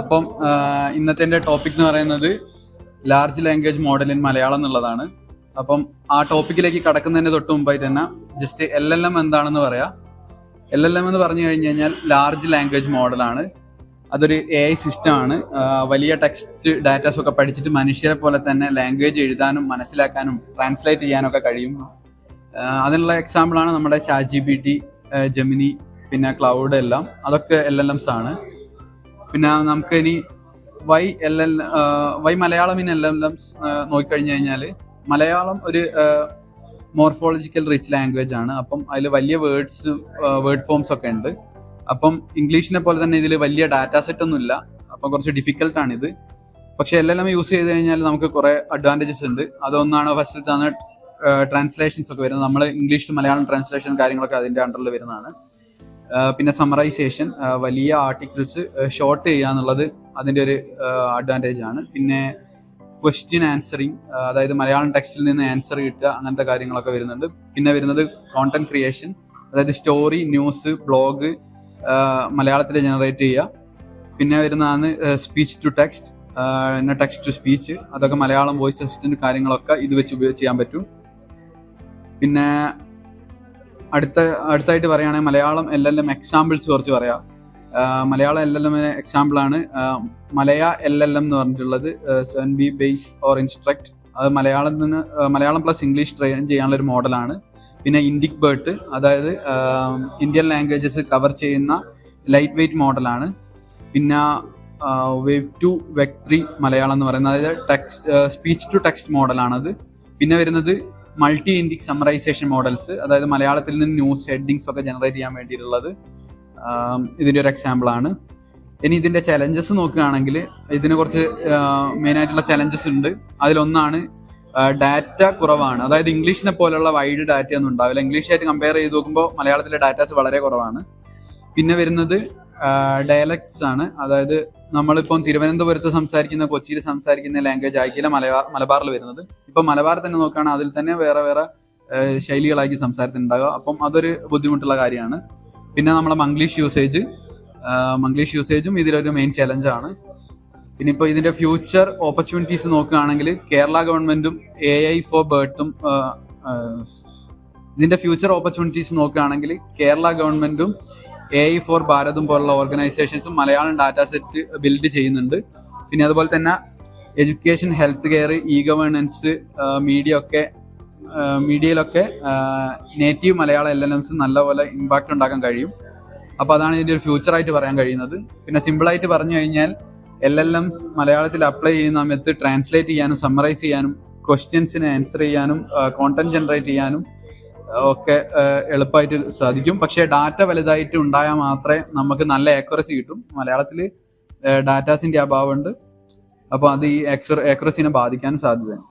അപ്പം ഇന്നത്തെ എൻ്റെ ടോപ്പിക് എന്ന് പറയുന്നത് large language model in Malayalam എന്നുള്ളതാണ്. അപ്പം ആ ടോപ്പിക്കിലേക്ക് കടക്കുന്നതിന് തൊട്ട് മുമ്പായി തന്നെ ജസ്റ്റ് LLM എന്താണെന്ന് പറയാം. LLM എന്ന് പറഞ്ഞു കഴിഞ്ഞു കഴിഞ്ഞാൽ ലാർജ് ലാംഗ്വേജ് മോഡലാണ്. അതൊരു AI സിസ്റ്റമാണ്. വലിയ ടെക്സ്റ്റ് ഡാറ്റാസ് ഒക്കെ പഠിച്ചിട്ട് മനുഷ്യരെ പോലെ തന്നെ ലാംഗ്വേജ് എഴുതാനും മനസ്സിലാക്കാനും ട്രാൻസ്ലേറ്റ് ചെയ്യാനൊക്കെ കഴിയും. അതിനുള്ള എക്സാമ്പിളാണ് നമ്മുടെ ChatGPT, ജെമിനി, പിന്നെ ക്ലൗഡ് എല്ലാം. അതൊക്കെ LLMs ആണ്. പിന്നെ നമുക്ക് ഇനി വൈ മലയാളം ഇൻ LLMs നോക്കിക്കഴിഞ്ഞു കഴിഞ്ഞാൽ മലയാളം ഒരു മോർഫോളജിക്കൽ റിച്ച് ലാംഗ്വേജ് ആണ്. അപ്പം അതിൽ വലിയ വേർഡ് ഫോംസ് ഒക്കെ ഉണ്ട്. അപ്പം ഇംഗ്ലീഷിനെ പോലെ തന്നെ ഇതിൽ വലിയ ഡാറ്റാ സെറ്റ് ഒന്നും ഇല്ല. അപ്പം കുറച്ച് ഡിഫിക്കൽട്ടാണ് ഇത്. പക്ഷെ LLM യൂസ് ചെയ്ത് കഴിഞ്ഞാൽ നമുക്ക് കുറെ അഡ്വാൻറ്റേജസ് ഉണ്ട്. അതൊന്നാണ് ഫസ്റ്റിലത്താണ് ട്രാൻസ്ലേഷൻസ് ഒക്കെ വരുന്നത്. നമ്മൾ ഇംഗ്ലീഷ് ടു മലയാളം ട്രാൻസ്ലേഷൻ കാര്യങ്ങളൊക്കെ അതിൻ്റെ അണ്ടറിൽ വരുന്നതാണ്. പിന്നെ സമറൈസേഷൻ, വലിയ ആർട്ടിക്കിൾസ് ഷോർട്ട് ചെയ്യുക എന്നുള്ളത് അതിൻ്റെ ഒരു അഡ്വാൻറ്റേജ് ആണ്. പിന്നെ ക്വസ്റ്റ്യൻ ആൻസറിങ്, അതായത് മലയാളം ടെക്സ്റ്റിൽ നിന്ന് ആൻസർ കിട്ടുക, അങ്ങനത്തെ കാര്യങ്ങളൊക്കെ വരുന്നുണ്ട്. പിന്നെ വരുന്നത് കോണ്ടന്റ് ക്രിയേഷൻ, അതായത് സ്റ്റോറി, ന്യൂസ്, ബ്ലോഗ് മലയാളത്തിൽ ജനറേറ്റ് ചെയ്യുക. പിന്നെ വരുന്നതാണ് സ്പീച്ച് ടു ടെക്സ്റ്റ്, പിന്നെ ടെക്സ്റ്റ് ടു സ്പീച്ച്, അതൊക്കെ മലയാളം വോയിസ് അസിസ്റ്റന്റ് കാര്യങ്ങളൊക്കെ ഇത് വെച്ച് ഉപയോഗിച്ച് ചെയ്യാൻ പറ്റും. പിന്നെ അടുത്തായിട്ട് പറയുകയാണെങ്കിൽ മലയാളം LLM എക്സാമ്പിൾസ് കുറച്ച് പറയാം. മലയാളം LLM എക്സാമ്പിളാണ് മലയ LLM എന്ന് പറഞ്ഞിട്ടുള്ളത്. 7B ബേസ് ഓർ ഇൻസ്ട്രക്ട്, അത് മലയാളം പ്ലസ് ഇംഗ്ലീഷ് ട്രെയിൻ ചെയ്യാനുള്ള ഒരു മോഡലാണ്. പിന്നെ ഇൻഡിക് ബേർട്ട്, അതായത് ഇന്ത്യൻ ലാംഗ്വേജസ് കവർ ചെയ്യുന്ന ലൈറ്റ് വെയ്റ്റ് മോഡലാണ്. പിന്നെ വേവ് 2 വെക് 3 മലയാളം എന്ന് പറയുന്നത്, അതായത് സ്പീച്ച് ടു ടെക്സ്റ്റ് മോഡലാണത്. പിന്നെ വരുന്നത് മൾട്ടി ഇൻഡിക് സമ്മറൈസേഷൻ മോഡൽസ്, അതായത് മലയാളത്തിൽ നിന്ന് ന്യൂസ് ഹെഡിങ്സ് ഒക്കെ ജനറേറ്റ് ചെയ്യാൻ വേണ്ടിയിട്ടുള്ളത്. ഇതിൻ്റെ ഒരു എക്സാമ്പിൾ ആണ്. ഇനി ഇതിൻ്റെ ചലഞ്ചസ് നോക്കുകയാണെങ്കിൽ ഇതിന് കുറച്ച് മെയിനായിട്ടുള്ള ചലഞ്ചസ് ഉണ്ട്. അതിലൊന്നാണ് ഡാറ്റ കുറവാണ്. അതായത് ഇംഗ്ലീഷിനെ പോലുള്ള വൈഡ് ഡാറ്റ ഒന്നും ഉണ്ടാവില്ല. ഇംഗ്ലീഷായിട്ട് കമ്പയർ ചെയ്ത് നോക്കുമ്പോൾ മലയാളത്തിലെ ഡാറ്റാസ് വളരെ കുറവാണ്. പിന്നെ വരുന്നത് ഡയലക്ട്സ് ആണ്. അതായത് നമ്മളിപ്പം തിരുവനന്തപുരത്ത് സംസാരിക്കുന്ന, കൊച്ചിയിൽ സംസാരിക്കുന്ന ലാംഗ്വേജ് ആയിരിക്കില്ല മലബാറിൽ വരുന്നത്. ഇപ്പം മലബാർ തന്നെ നോക്കുകയാണെങ്കിൽ അതിൽ തന്നെ വേറെ വേറെ ശൈലികളാക്കി സംസാരത്തിനുണ്ടാകുക. അപ്പം അതൊരു ബുദ്ധിമുട്ടുള്ള കാര്യമാണ്. പിന്നെ നമ്മളെ മംഗ്ലീഷ് യൂസേജും ഇതിലൊരു മെയിൻ ചലഞ്ചാണ്. പിന്നെ ഇപ്പോൾ ഇതിൻ്റെ ഫ്യൂച്ചർ ഓപ്പർച്യൂണിറ്റീസ് നോക്കുകയാണെങ്കിൽ കേരള ഗവൺമെൻറ്റും AI ഫോർ ബേർട്ടും ഇതിൻ്റെ ഫ്യൂച്ചർ ഓപ്പർച്യൂണിറ്റീസ് നോക്കുകയാണെങ്കിൽ കേരള ഗവൺമെൻറ്റും AI ഫോർ ഭാരതും പോലുള്ള ഓർഗനൈസേഷൻസും മലയാളം ഡാറ്റാ സെറ്റ് ബിൽഡ് ചെയ്യുന്നുണ്ട്. പിന്നെ അതുപോലെ തന്നെ എഡ്യൂക്കേഷൻ, ഹെൽത്ത് കെയർ, ഗവേണൻസ്, മീഡിയയിലൊക്കെ നേറ്റീവ് മലയാളം LLMs നല്ലപോലെ ഇമ്പാക്റ്റ് ഉണ്ടാക്കാൻ കഴിയും. അപ്പോൾ അതാണ് ഇതിൻ്റെ ഒരു ഫ്യൂച്ചറായിട്ട് പറയാൻ കഴിയുന്നത്. പിന്നെ സിമ്പിളായിട്ട് പറഞ്ഞു കഴിഞ്ഞാൽ LLMs മലയാളത്തിൽ അപ്ലൈ ചെയ്യുന്ന സമയത്ത് ട്രാൻസ്ലേറ്റ് ചെയ്യാനും സമ്മറൈസ് ചെയ്യാനും ക്വസ്റ്റ്യൻസിന് ആൻസർ ചെയ്യാനും കോണ്ടന്റ് ജനറേറ്റ് ചെയ്യാനും ഒക്കെ എളുപ്പമായിട്ട് സാധിക്കും. പക്ഷേ ഡാറ്റ വലുതായിട്ട് ഉണ്ടായാൽ മാത്രമേ നമുക്ക് നല്ല ആക്യുറസി കിട്ടും. മലയാളത്തിൽ ഡാറ്റാസിൻ്റെ അഭാവമുണ്ട്. അപ്പോൾ അത് ഈ ആക്യുറസിനെ ബാധിക്കാൻ സാധ്യതയാണ്.